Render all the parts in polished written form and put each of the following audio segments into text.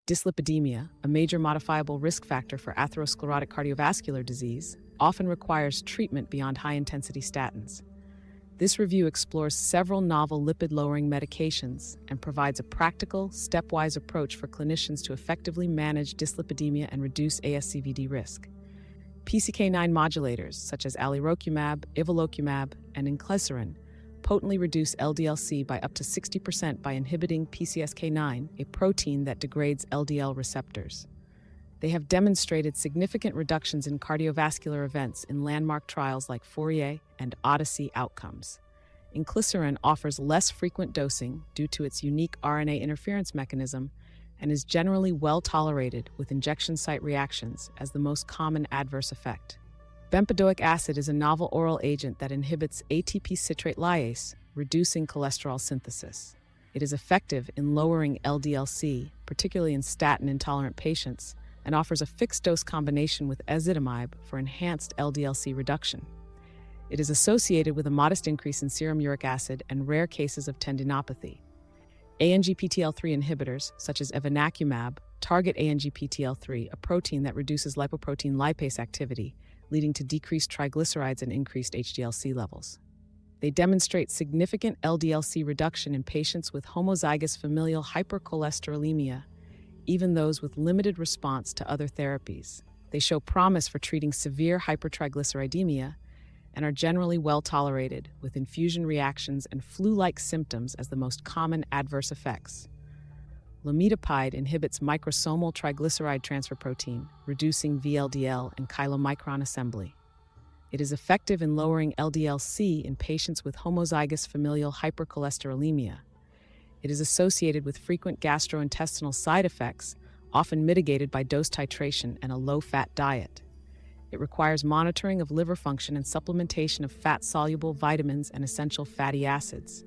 Dyslipidemia, a major modifiable risk factor for atherosclerotic cardiovascular disease, often requires treatment beyond high-intensity statins. This review explores several novel lipid-lowering medications and provides a practical, stepwise approach for clinicians to effectively manage dyslipidemia and reduce ASCVD risk. PCSK9 modulators, such as alirocumab, evolocumab, and inclisiran, potently reduce LDL-C by up to 60% by inhibiting PCSK9, a protein that degrades LDL receptors. They have demonstrated significant reductions in cardiovascular events in landmark trials like Fourier and Odyssey outcomes. Inclisiran offers less frequent dosing due to its unique RNA interference mechanism and is generally well tolerated, with injection site reactions as the most common adverse effect. Bempedoic acid is a novel oral agent that inhibits ATP citrate lyase, reducing cholesterol synthesis. It is effective in lowering LDL-C, particularly in statin-intolerant patients, and offers a fixed-dose combination with ezetimibe for enhanced LDL-C reduction. It is associated with a modest increase in serum uric acid and rare cases of tendinopathy. ANGPTL3 inhibitors, such as evinacumab, target ANGPTL3, a protein that reduces lipoprotein lipase activity, leading to decreased triglycerides and increased HDL-C levels. They demonstrate significant LDL-C reduction in patients with homozygous familial hypercholesterolemia, even those with limited response to other therapies. They show promise for treating severe hypertriglyceridemia and are generally well tolerated, with infusion reactions and flu-like symptoms as the most common adverse effects. Lamidipide inhibits microsomal triglyceride transfer protein, reducing VLDL and chylomicron assembly. It is effective in lowering LDL-C in patients with homozygous familial hypercholesterolemia. It is associated with frequent gastrointestinal side effects, often mitigated by dose titration and a low-fat diet. It requires monitoring of liver function and supplementation of fat-soluble vitamins and essential fatty acids.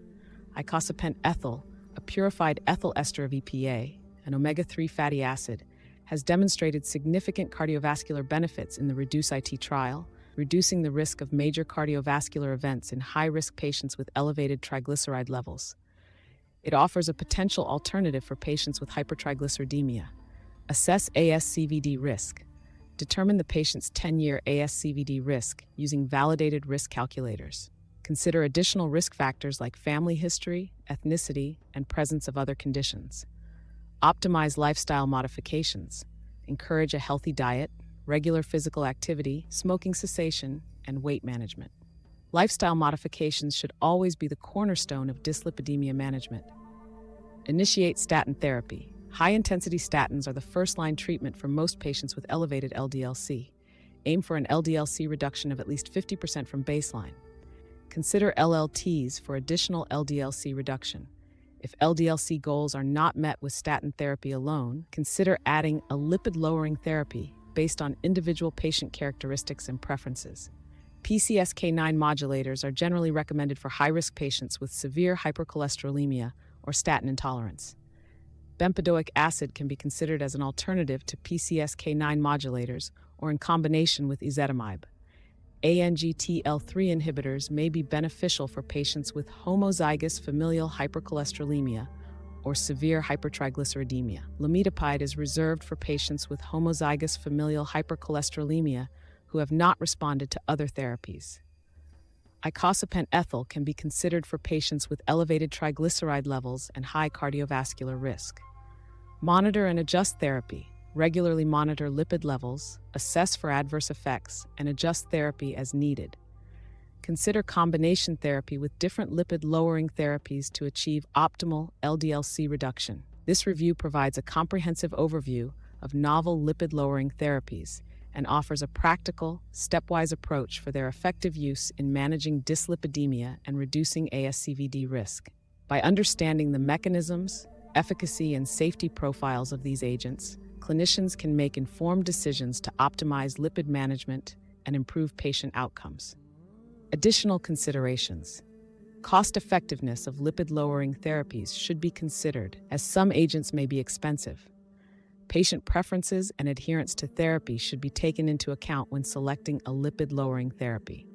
Icosapent ethyl, a purified ethyl ester of EPA, an omega-3 fatty acid, has demonstrated significant cardiovascular benefits in the REDUCE-IT trial, reducing the risk of major cardiovascular events in high-risk patients with elevated triglyceride levels. It offers a potential alternative for patients with hypertriglyceridemia. Assess ASCVD risk. Determine the patient's 10-year ASCVD risk using validated risk calculators. Consider additional risk factors like family history, ethnicity, and presence of other conditions. Optimize lifestyle modifications. Encourage a healthy diet, regular physical activity, smoking cessation, and weight management. Lifestyle modifications should always be the cornerstone of dyslipidemia management. Initiate statin therapy. High-intensity statins are the first-line treatment for most patients with elevated LDL-C. Aim for an LDL-C reduction of at least 50% from baseline. Consider LLTs for additional LDL-C reduction. If LDL-C goals are not met with statin therapy alone, consider adding a lipid-lowering therapy based on individual patient characteristics and preferences. PCSK9 modulators are generally recommended for high-risk patients with severe hypercholesterolemia or statin intolerance. Bempedoic acid can be considered as an alternative to PCSK9 modulators or in combination with ezetimibe. ANGPTL3 inhibitors may be beneficial for patients with homozygous familial hypercholesterolemia or severe hypertriglyceridemia. Lamidipide is reserved for patients with homozygous familial hypercholesterolemia who have not responded to other therapies. Icosapent ethyl can be considered for patients with elevated triglyceride levels and high cardiovascular risk. Monitor and adjust therapy. Regularly monitor lipid levels, assess for adverse effects, and adjust therapy as needed. Consider combination therapy with different lipid-lowering therapies to achieve optimal LDL-C reduction. This review provides a comprehensive overview of novel lipid-lowering therapies and offers a practical, stepwise approach for their effective use in managing dyslipidemia and reducing ASCVD risk. By understanding the mechanisms, efficacy, and safety profiles of these agents, clinicians can make informed decisions to optimize lipid management and improve patient outcomes. Additional considerations. Cost-effectiveness of lipid-lowering therapies should be considered, as some agents may be expensive. Patient preferences and adherence to therapy should be taken into account when selecting a lipid-lowering therapy.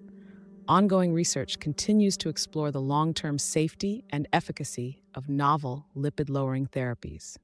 Ongoing research continues to explore the long-term safety and efficacy of novel lipid-lowering therapies.